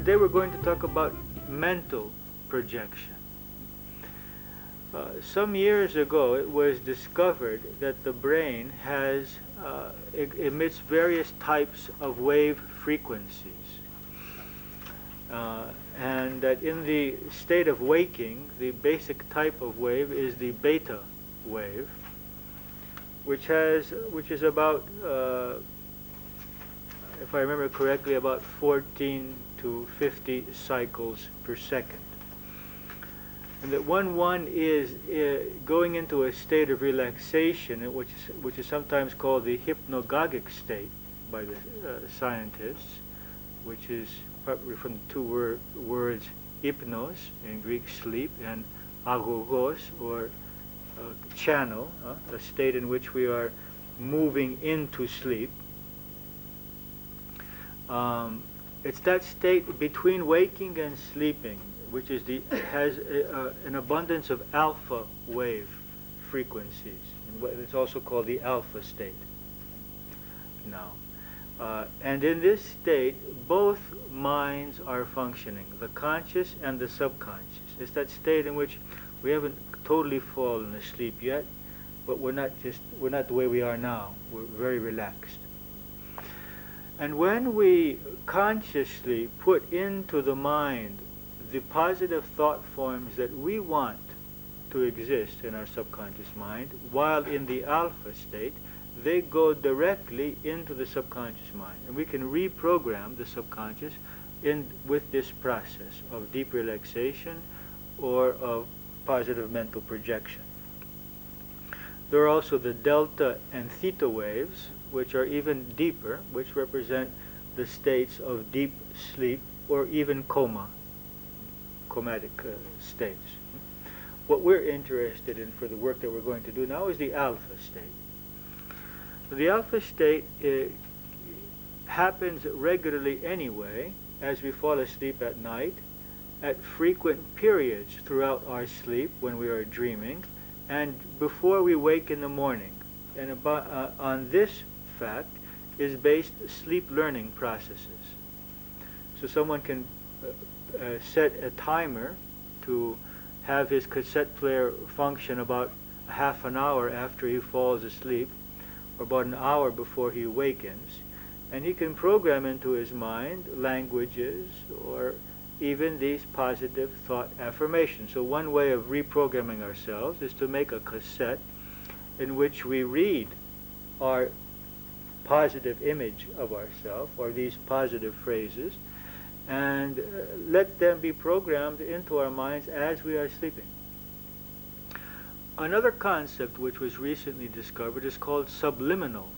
today we're going to talk about mental projection. Some years ago it was discovered that the brain emits various types of wave frequencies. And that in the state of waking, the basic type of wave is the beta wave, which is about, if I remember correctly, about 14 to 50 cycles per second. And that one is going into a state of relaxation, which is sometimes called the hypnagogic state by the scientists, which is probably from the two words hypnos, in Greek sleep, and agogos, or channel, a state in which we are moving into sleep. It's that state between waking and sleeping, which is has an abundance of alpha wave frequencies. It's also called the alpha state. Now, and in this state, both minds are functioning, the conscious and the subconscious. It's that state in which we haven't totally fallen asleep yet, but we're not the way we are now. We're very relaxed. And when we consciously put into the mind the positive thought forms that we want to exist in our subconscious mind, while in the alpha state, they go directly into the subconscious mind. And we can reprogram the subconscious with this process of deep relaxation or of positive mental projection. There are also the delta and theta waves, which are even deeper, which represent the states of deep sleep or even comatic states. What we're interested in for the work that we're going to do now is the alpha state. The alpha state happens regularly anyway as we fall asleep at night, at frequent periods throughout our sleep when we are dreaming, and before we wake in the morning. And on this fact is based sleep learning processes. So someone can set a timer to have his cassette player function about half an hour after he falls asleep, or about an hour before he awakens, and he can program into his mind languages or even these positive thought affirmations. So one way of reprogramming ourselves is to make a cassette in which we read our positive image of ourselves, or these positive phrases, and let them be programmed into our minds as we are sleeping. Another concept which was recently discovered is called subliminal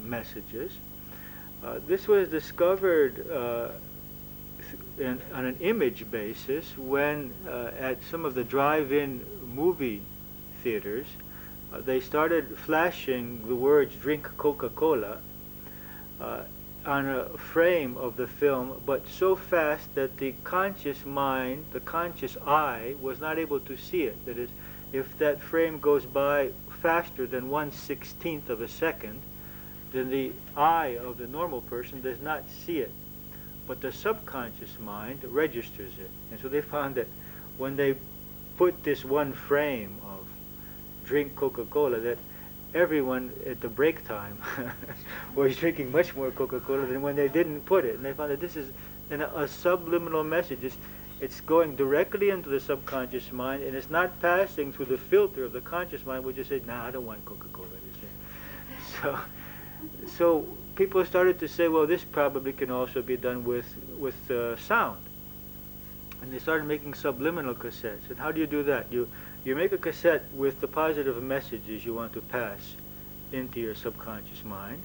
messages. This was discovered on an image basis when at some of the drive-in movie theaters they started flashing the words "drink Coca-Cola" on a frame of the film, but so fast that the conscious mind, the conscious eye, was not able to see it. That is, if that frame goes by faster than 1/16th of a second, then the eye of the normal person does not see it, but the subconscious mind registers it. And so they found that when they put this one frame of "drink Coca-Cola," that everyone at the break time was drinking much more Coca-Cola than when they didn't put it. And they found that this is a subliminal message. It's going directly into the subconscious mind, and it's not passing through the filter of the conscious mind, which just said, "Nah, I don't want Coca-Cola." So people started to say, well, this probably can also be done with sound. And they started making subliminal cassettes. And how do you do that? You make a cassette with the positive messages you want to pass into your subconscious mind.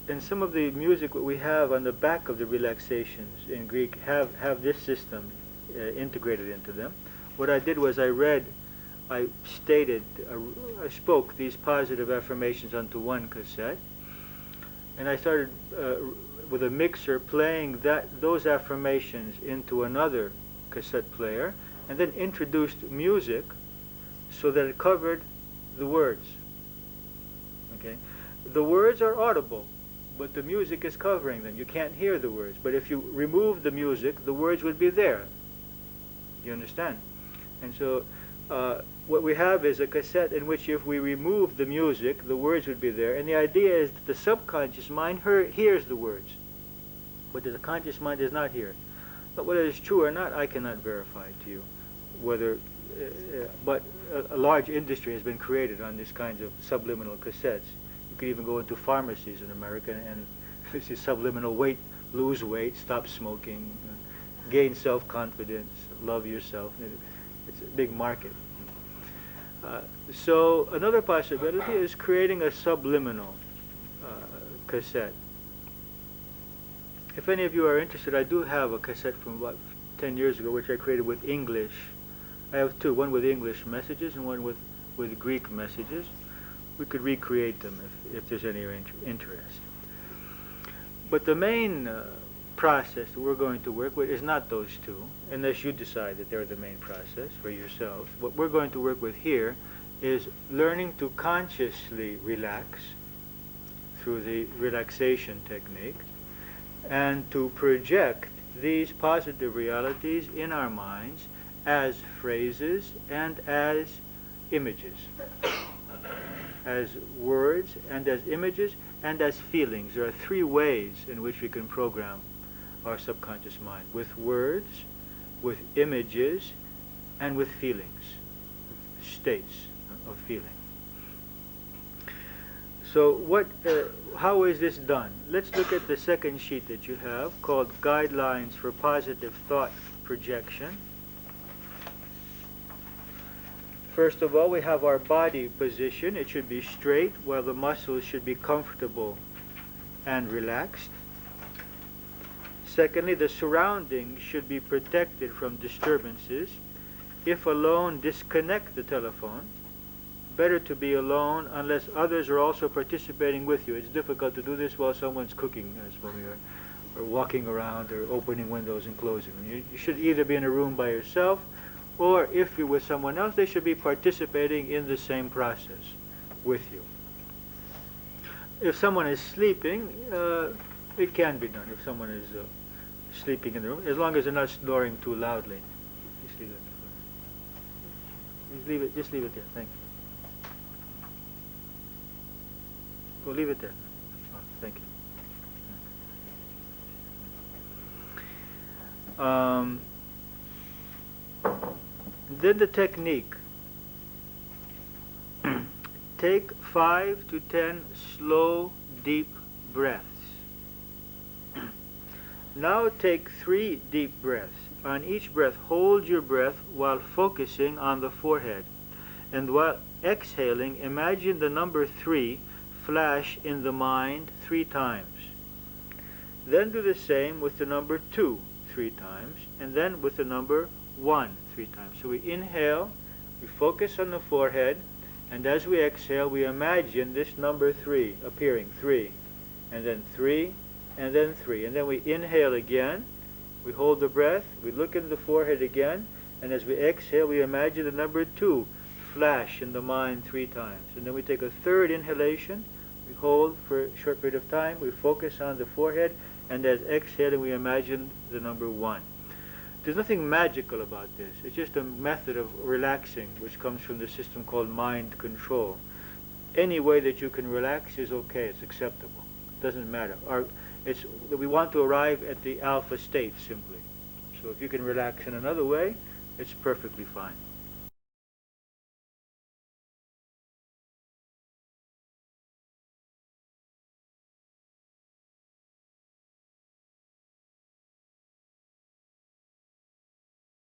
And some of the music that we have on the back of the relaxations in Greek have this system integrated into them. What I did was I spoke these positive affirmations onto one cassette, and I started with a mixer playing those affirmations into another cassette player, and then introduced music so that it covered the words. Okay, the words are audible, but the music is covering them. You can't hear the words. But if you remove the music, the words would be there. You understand? And so what we have is a cassette in which if we remove the music, the words would be there. And the idea is that the subconscious mind hears the words, but the conscious mind does not hear. But whether it's true or not, I cannot verify to you. But a large industry has been created on these kinds of subliminal cassettes. You could even go into pharmacies in America and this is subliminal weight, lose weight, stop smoking, gain self-confidence, love yourself. It's a big market. So another possibility is creating a subliminal cassette. If any of you are interested, I do have a cassette from about 10 years ago which I created with English. I have two, one with English messages and one with Greek messages. We could recreate them if there's any interest. But the main process that we're going to work with is not those two, unless you decide that they're the main process for yourselves. What we're going to work with here is learning to consciously relax through the relaxation technique and to project these positive realities in our minds as phrases and as images, as words and as images and as feelings. There are three ways in which we can program our subconscious mind: with words, with images, and with feelings, states of feeling. So how is this done? Let's look at the second sheet that you have called Guidelines for Positive Thought Projection. First of all, we have our body position. It should be straight while the muscles should be comfortable and relaxed. Secondly, the surroundings should be protected from disturbances. If alone, disconnect the telephone. Better to be alone unless others are also participating with you. It's difficult to do this while someone's cooking, or walking around, or opening windows and closing them. You should either be in a room by yourself, or if you're with someone else, they should be participating in the same process with you. If someone is sleeping, it can be done. If someone is sleeping in the room, as long as they're not snoring too loudly. Just leave it there. Thank you. Well, leave it there. Oh, thank you. Then the technique. Take 5 to 10 slow, deep breaths. Now take 3 deep breaths. On each breath, hold your breath while focusing on the forehead. And while exhaling, imagine the number 3 flash in the mind 3 times. Then do the same with the number 2 3 times, and then with the number 1 3 times. So we inhale, we focus on the forehead, and as we exhale, we imagine this number 3 appearing, 3, and then 3, and then 3. And then we inhale again, we hold the breath, we look into the forehead again, and as we exhale, we imagine the number 2 flash in the mind 3 times. And then we take a third inhalation, we hold for a short period of time, we focus on the forehead, and as exhaling, we imagine the number 1. There's nothing magical about this. It's just a method of relaxing, which comes from the system called mind control. Any way that you can relax is okay. It's acceptable. It doesn't matter. We want to arrive at the alpha state simply. So if you can relax in another way, it's perfectly fine.